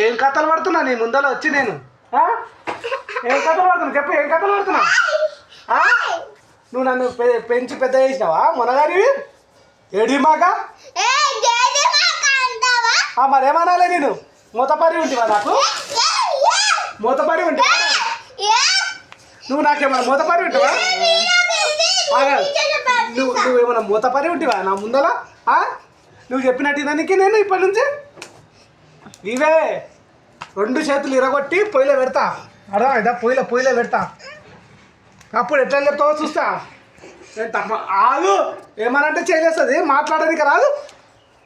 ఏం కథలు పడుతున్నా నీ ముందర వచ్చి నేను ఏం కథలు పడుతున్నా చెప్పు, ఏం కథలు పడుతున్నా? నువ్వు నన్ను పెంచి పెద్ద చేసినావా మొనగారివి? ఏడి మాక మరేమనాలే నేను? మూతపరి ఉంటివా నాకు? మూతపరి ఉంటివా నువ్వు? నాకేమన్నా మూతపరి ఉంటివా? నువ్వేమన్నా మూతపరి ఉంటివా నా ముందర? నువ్వు చెప్పినట్టు దానికి నేను ఇప్పటి నుంచి ఇవే 2 చేతులు ఇరగొట్టి పొయ్యిలో పెడతా. అర్థమైందా? పొయ్యిలో పెడతా. అప్పుడు ఎట్లా చెప్తావో చూస్తా. నేను తప్ప ఆగు, ఏమనంటే చేయలేస్తుంది. మాట్లాడడానికి రాదు,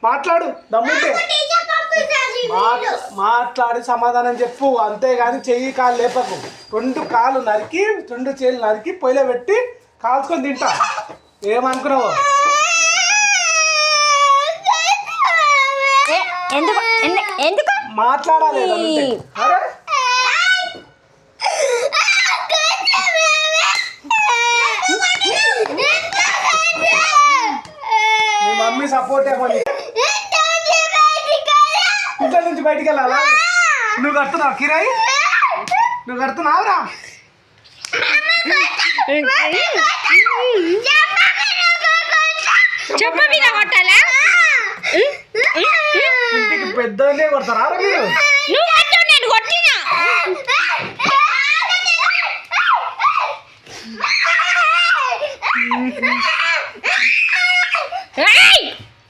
మాట్లాడు దమ్ముంటే మాట్లాడి సమాధానం చెప్పు, అంతేగాని చెయ్యి కాలు లేపకు. 2 కాళ్ళు నరికి 2 చేతులు నరికి పొయ్యిలో పెట్టి కాల్చుకొని తింటా. ఏమనుకున్నావు? ఎందుకు మాట్లాడాలి. అరే మీ మమ్మీ సపోర్ట్ ఏమని ఇంట్లో నుంచి బయటికి వెళ్ళాలా? నువ్వు కడుతున్నావు కిరాయి? నువ్వు కడుతున్నావురా? ఇంటికి పెద్దనే కొడతారా మీరు?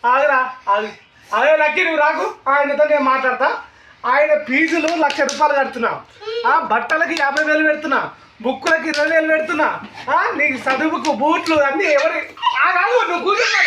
ఆగరా అదే లక్కి, నువ్వు రాకు. ఆయనతో నేను మాట్లాడతా. ఆయన ఫీజులు 1,00,000 రూపాయలు కడుతున్నా, బట్టలకి 50,000 పెడుతున్నా, బుక్కులకి 20,000 పెడుతున్నా, నీకు చదువుకు బూట్లు అన్నీ ఎవరి నువ్వు కూర్చున్నా